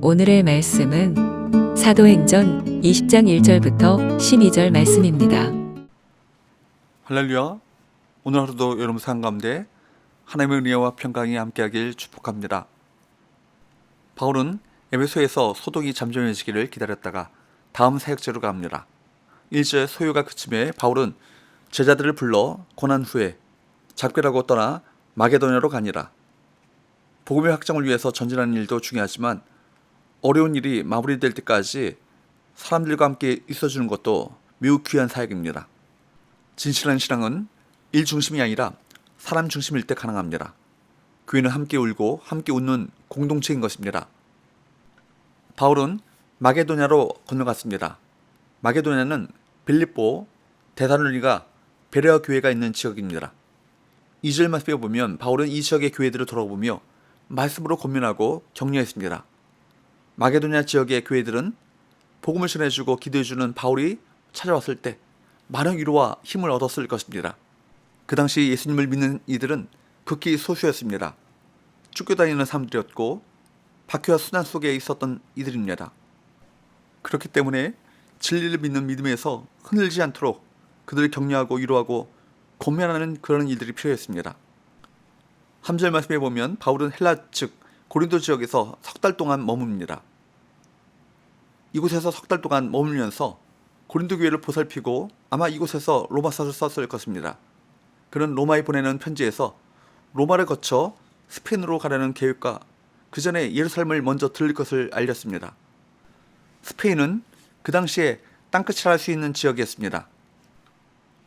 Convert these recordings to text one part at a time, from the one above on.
오늘의 말씀은 사도행전 20장 1절부터 12절 말씀입니다. 할렐루야. 오늘 하루도 여러분 삶 가운데 하나님의 은혜와 평강이 함께하길 축복합니다. 바울은 에베소에서 소동이 잠잠해지기를 기다렸다가 다음 사역지로 갑니다. 일제 소요가 그침에 바울은 제자들을 불러 고난 후에 작별하고 떠나 마게도냐로 가니라. 복음의 확장을 위해서 전진하는 일도 중요하지만 어려운 일이 마무리될 때까지 사람들과 함께 있어주는 것도 매우 귀한 사역입니다. 진실한 신앙은 일 중심이 아니라 사람 중심일 때 가능합니다. 교회는 함께 울고 함께 웃는 공동체인 것입니다. 바울은 마게도냐로 건너갔습니다. 마게도냐는 빌립보, 데살로니가 베레아 교회가 있는 지역입니다. 2절 말씀에 보면 바울은 이 지역의 교회들을 돌아보며 말씀으로 권면하고 격려했습니다. 마게도냐 지역의 교회들은 복음을 전해주고 기도해주는 바울이 찾아왔을 때 많은 위로와 힘을 얻었을 것입니다. 그 당시 예수님을 믿는 이들은 극히 소수였습니다. 쫓겨다니는 사람들이었고 박해와 수난 속에 있었던 이들입니다. 그렇기 때문에 진리를 믿는 믿음에서 흔들리지 않도록 그들을 격려하고 위로하고 권면하는 그런 일들이 필요했습니다. 3절 말씀에 보면 바울은 헬라 즉 고린도 지역에서 석 달 동안 머뭅니다. 이곳에서 석 달 동안 머물면서 고린도 교회를 보살피고 아마 이곳에서 로마서를 썼을 것입니다. 그는 로마에 보내는 편지에서 로마를 거쳐 스페인으로 가려는 계획과 그 전에 예루살렘을 먼저 들릴 것을 알렸습니다. 스페인은 그 당시에 땅끝이라 할 수 있는 지역이었습니다.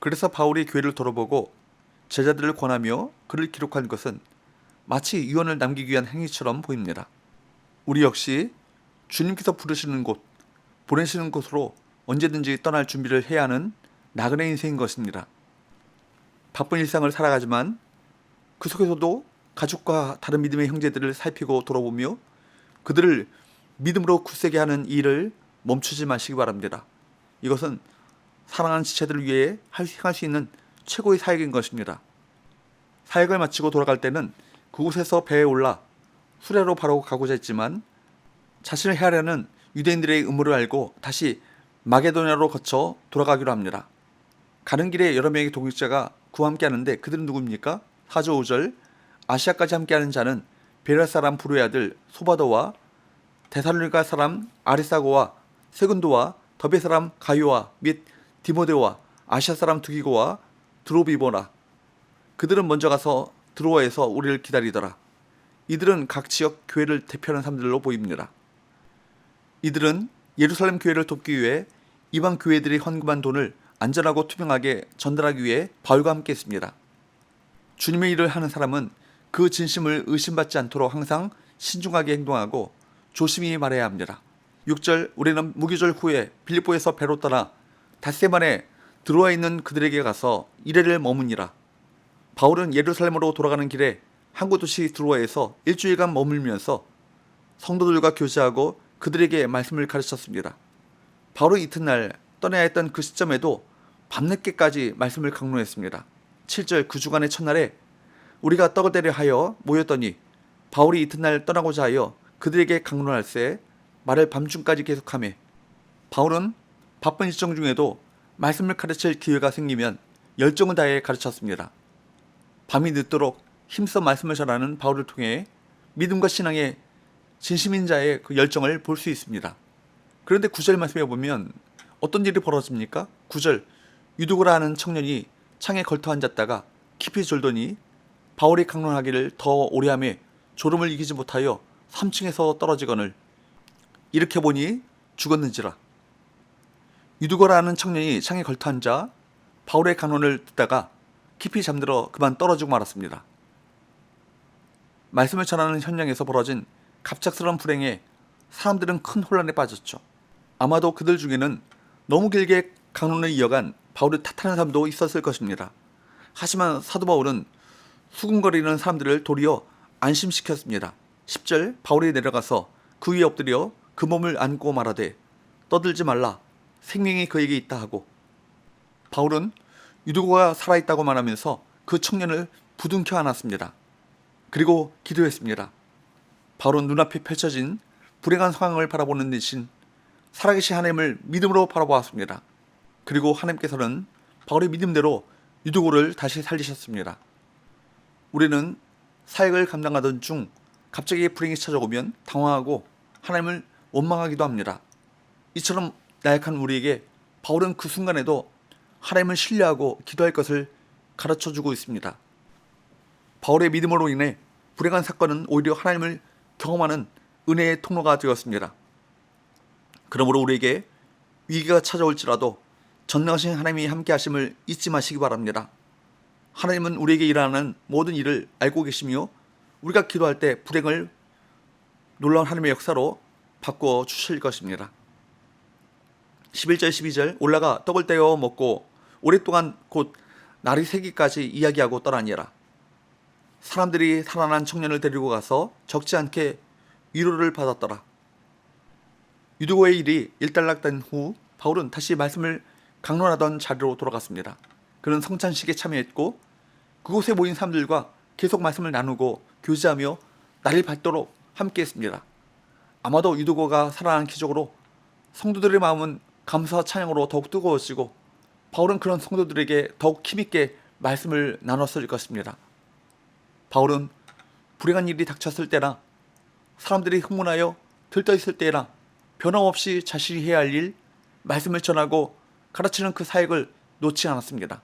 그래서 바울이 교회를 돌아보고 제자들을 권하며 글을 기록한 것은 마치 유언을 남기기 위한 행위처럼 보입니다. 우리 역시 주님께서 부르시는 곳, 보내시는 곳으로 언제든지 떠날 준비를 해야 하는 나그네 인생인 것입니다. 바쁜 일상을 살아가지만 그 속에서도 가족과 다른 믿음의 형제들을 살피고 돌아보며 그들을 믿음으로 굳세게 하는 일을 멈추지 마시기 바랍니다. 이것은 사랑하는 지체들을 위해 행할 수 있는 최고의 사역인 것입니다. 사역을 마치고 돌아갈 때는 그곳에서 배에 올라 수레로 바로 가고자 했지만 자신을 해하려는 유대인들의 음모를 알고 다시 마게도냐로 거쳐 돌아가기로 합니다. 가는 길에 여러 명의 동역자가 그와 함께 하는데 그들은 누구입니까? 4절 5절 아시아까지 함께하는 자는 베레아 사람 부르의 아들 소바도와 데살로니가 사람 아리사고와 세군도와 더베 사람 가요와 및 디모데와 아시아 사람 두기고와 드로비보라. 그들은 먼저 가서 드로아에서 우리를 기다리더라. 이들은 각 지역 교회를 대표하는 사람들로 보입니다. 이들은 예루살렘 교회를 돕기 위해 이방 교회들이 헌금한 돈을 안전하고 투명하게 전달하기 위해 바울과 함께 했습니다. 주님의 일을 하는 사람은 그 진심을 의심받지 않도록 항상 신중하게 행동하고 조심히 말해야 합니다. 6절 우리는 무교절 후에 빌립보에서 배로 떠나 닷새 만에 드로아에 있는 그들에게 가서 이래를 머무니라. 바울은 예루살렘으로 돌아가는 길에 항구 도시 드로아에서 일주일간 머물면서 성도들과 교제하고 그들에게 말씀을 가르쳤습니다. 바울은 이튿날 떠나야 했던 그 시점에도 밤늦게까지 말씀을 강론했습니다. 7절 그 주간의 첫날에 우리가 떡을 때려 하여 모였더니 바울이 이튿날 떠나고자 하여 그들에게 강론할세 말을 밤중까지 계속하매 바울은 바쁜 일정 중에도 말씀을 가르칠 기회가 생기면 열정을 다해 가르쳤습니다. 밤이 늦도록 힘써 말씀을 전하는 바울을 통해 믿음과 신앙의 진심인 자의 그 열정을 볼 수 있습니다. 그런데 9절 말씀에 보면 어떤 일이 벌어집니까? 9절 유두고라 하는 청년이 창에 걸터 앉았다가 깊이 졸더니 바울이 강론하기를 더 오래하며 졸음을 이기지 못하여 3층에서 떨어지거늘 이렇게 보니 죽었는지라. 유두고라 하는 청년이 창에 걸터 앉아 바울의 강론을 듣다가 깊이 잠들어 그만 떨어지고 말았습니다. 말씀을 전하는 현장에서 벌어진 갑작스러운 불행에 사람들은 큰 혼란에 빠졌죠. 아마도 그들 중에는 너무 길게 강론을 이어간 바울을 탓하는 사람도 있었을 것입니다. 하지만 사도 바울은 수군거리는 사람들을 도리어 안심시켰습니다. 10절 바울이 내려가서 그 위에 엎드려 그 몸을 안고 말하되 떠들지 말라 생명이 그에게 있다 하고 바울은 유두고가 살아있다고 말하면서 그 청년을 부둥켜 안았습니다. 그리고 기도했습니다. 바울은 눈앞에 펼쳐진 불행한 상황을 바라보는 대신 살아계신 하나님을 믿음으로 바라보았습니다. 그리고 하나님께서는 바울의 믿음대로 유두고를 다시 살리셨습니다. 우리는 사역을 감당하던 중 갑자기 불행이 찾아오면 당황하고 하나님을 원망하기도 합니다. 이처럼 나약한 우리에게 바울은 그 순간에도 하나님을 신뢰하고 기도할 것을 가르쳐주고 있습니다. 바울의 믿음으로 인해 불행한 사건은 오히려 하나님을 경험하는 은혜의 통로가 되었습니다. 그러므로 우리에게 위기가 찾아올지라도 전능하신 하나님이 함께 하심을 잊지 마시기 바랍니다. 하나님은 우리에게 일하는 모든 일을 알고 계시며 우리가 기도할 때 불행을 놀라운 하나님의 역사로 바꾸어 주실 것입니다. 11절 12절 올라가 떡을 떼어 먹고 오랫동안 곧 날이 새기까지 이야기하고 떠나니라. 사람들이 살아난 청년을 데리고 가서 적지 않게 위로를 받았더라. 유두고의 일이 일단락된 후 바울은 다시 말씀을 강론하던 자리로 돌아갔습니다. 그는 성찬식에 참여했고 그곳에 모인 사람들과 계속 말씀을 나누고 교제하며 날이 밝도록 함께했습니다. 아마도 유두고가 살아난 기적으로 성도들의 마음은 감사와 찬양으로 더욱 뜨거워지고 바울은 그런 성도들에게 더욱 힘있게 말씀을 나눴을 것입니다. 바울은 불행한 일이 닥쳤을 때나 사람들이 흥분하여 들떠있을 때나 변함없이 자신이 해야 할 일, 말씀을 전하고 가르치는 그 사역을 놓지 않았습니다.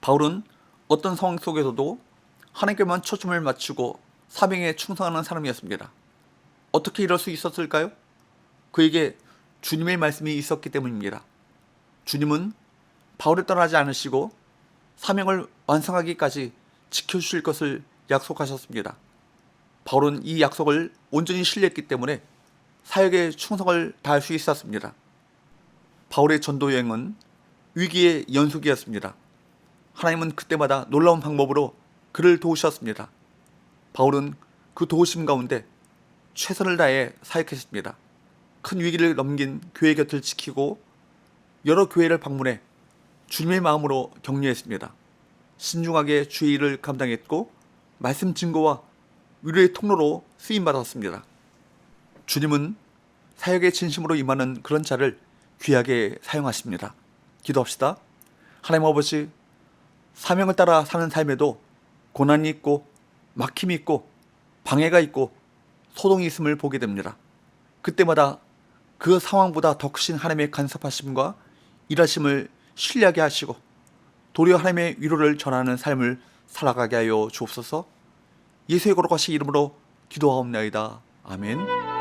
바울은 어떤 상황 속에서도 하나님께만 초점을 맞추고 사명에 충성하는 사람이었습니다. 어떻게 이럴 수 있었을까요? 그에게 주님의 말씀이 있었기 때문입니다. 주님은 바울을 떠나지 않으시고 사명을 완성하기까지 지켜주실 것을 약속하셨습니다. 바울은 이 약속을 온전히 신뢰했기 때문에 사역에 충성을 다할 수 있었습니다. 바울의 전도 여행은 위기의 연속이었습니다. 하나님은 그때마다 놀라운 방법으로 그를 도우셨습니다. 바울은 그 도우심 가운데 최선을 다해 사역했습니다. 큰 위기를 넘긴 교회 곁을 지키고 여러 교회를 방문해 주님의 마음으로 격려했습니다. 신중하게 주의 일을 감당했고 말씀 증거와 위로의 통로로 쓰임받았습니다. 주님은 사역에 진심으로 임하는 그런 자를 귀하게 사용하십니다. 기도합시다. 하나님 아버지, 사명을 따라 사는 삶에도 고난이 있고 막힘이 있고 방해가 있고 소동이 있음을 보게 됩니다. 그때마다 그 상황보다 더 크신 하나님의 간섭하심과 일하심을 신뢰하게 하시고 도리어 하나님의 위로를 전하는 삶을 살아가게 하여 주옵소서. 예수의 거룩하신 이름으로 기도하옵나이다. 아멘.